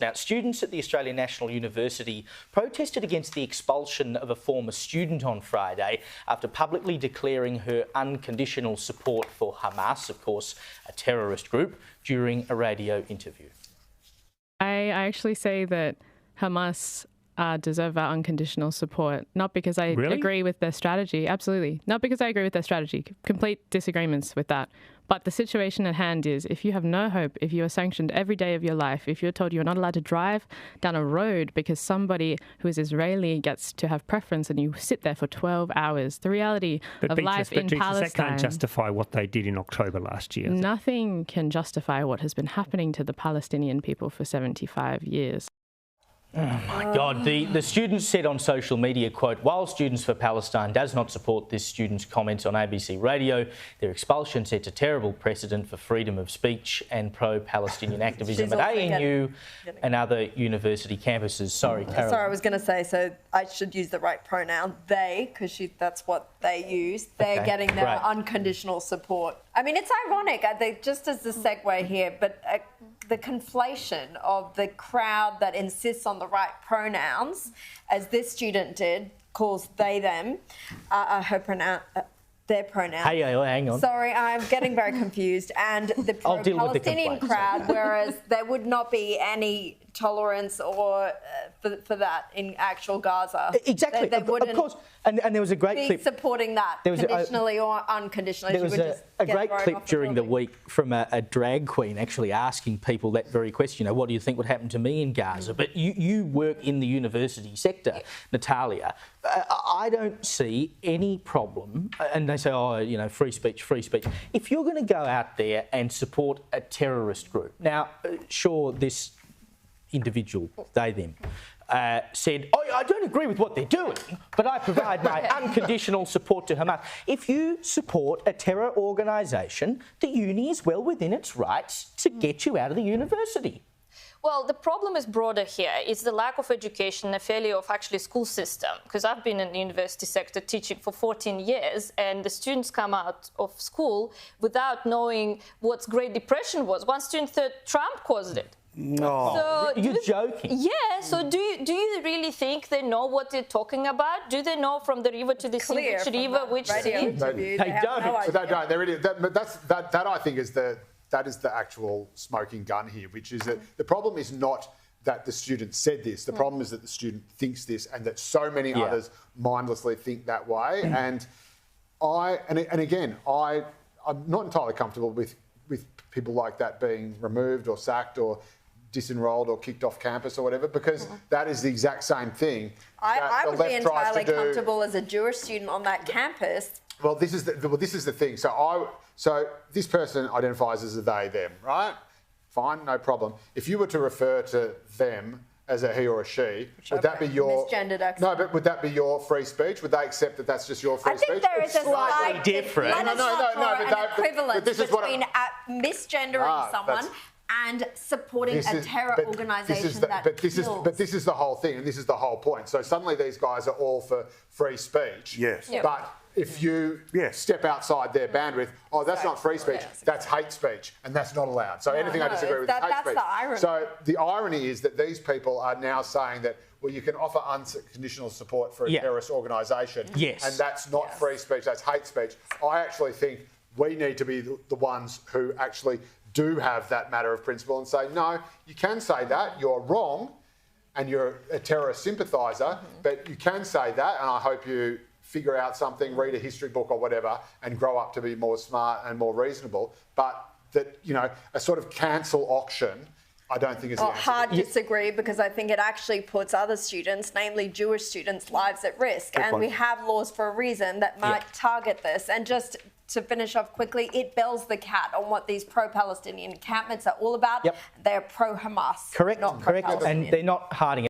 Now, students at the Australian National University protested against the expulsion of a former student on Friday after publicly declaring her unconditional support for Hamas, of course, a terrorist group, during a radio interview. I actually say that Hamas deserve our unconditional support, not because I agree with their strategy. Absolutely. Not because I agree with their strategy. Complete disagreements with that. But the situation at hand is, if you have no hope, if you are sanctioned every day of your life, if you're told you're not allowed to drive down a road because somebody who is Israeli gets to have preference and you sit there for 12 hours, the reality of life in Palestine... That can't justify what they did in October last year. Nothing can justify what has been happening to the Palestinian people for 75 years. Oh my God. The students said on social media, quote, "While Students for Palestine does not support this student's comments on ABC radio, their expulsion sets a terrible precedent for freedom of speech and pro-Palestinian activism at ANU and other university campuses." Sorry, Carol. Sorry, I was going to say, so I should use the right pronoun, they, because that's what they use. They're getting their unconditional support. I mean, it's ironic, I think, just as the segue here, but the conflation of the crowd that insists on the right pronouns, as this student did, calls they, them, their pronouns. Hey, hang on. Sorry, I'm getting very confused. And the pro-Palestinian crowd, whereas there would not be any tolerance or for that in actual Gaza. Exactly, they wouldn't, of course. And there was a great clip supporting that conditionally or unconditionally. There was a great clip during the week from a drag queen actually asking people that very question, what do you think would happen to me in Gaza? But you work in the university sector, Natalia. I don't see any problem, and they say, free speech, free speech. If you're going to go out there and support a terrorist group, now, sure, this individual, they, them, said, I don't agree with what they're doing, but I provide my unconditional support to Hamas. If you support a terror organisation, the uni is well within its rights to get you out of the university. Well, the problem is broader here. It's the lack of education, a failure of actually school system. Because I've been in the university sector teaching for 14 years, and the students come out of school without knowing what Great Depression was. One student thought Trump caused it. No, so you're joking. Yeah, so do you really think they know what they're talking about? Do they know from the river to the sea which river, which sea? They don't. They don't. They're really, that I think is the actual smoking gun here, which is that the problem is not that the student said this. The problem is that the student thinks this, and that so many others mindlessly think that way. And again, I'm not entirely comfortable with people like that being removed or sacked or disenrolled or kicked off campus or whatever, because that is the exact same thing. I would be entirely comfortable as a Jewish student on that campus. Well, this is the thing. So this person identifies as a they, them, right? Fine, no problem. If you were to refer to them as a he or a she, would that be your misgendered accent? No, but would that be your free speech? Would they accept that that's just your free speech? I think there is a slight difference. Equivalence between misgendering someone and supporting a terror organisation But this is the whole thing, and this is the whole point. So suddenly these guys are all for free speech. Yes. Yep. But if you step outside their bandwidth, that's not free speech, that's hate speech, and that's not allowed. So anything I disagree with is hate speech. That's the irony. So the irony is that these people are now saying that, well, you can offer unconditional support for a terrorist organisation, and that's not free speech, that's hate speech. I actually think we need to be the ones who actually do have that matter of principle and say, no, you can say that, you're wrong, and you're a terrorist sympathiser, but you can say that, and I hope you figure out something, read a history book or whatever, and grow up to be more smart and more reasonable. But that, a sort of cancel auction, I don't think is the answer. Hard disagree, because I think it actually puts other students, namely Jewish students' lives at risk. And we have laws for a reason that might target this. And just to finish off quickly, it bells the cat on what these pro-Palestinian encampments are all about. They're pro-Hamas. Correct. Not pro-Palestinian. And they're not hiding it.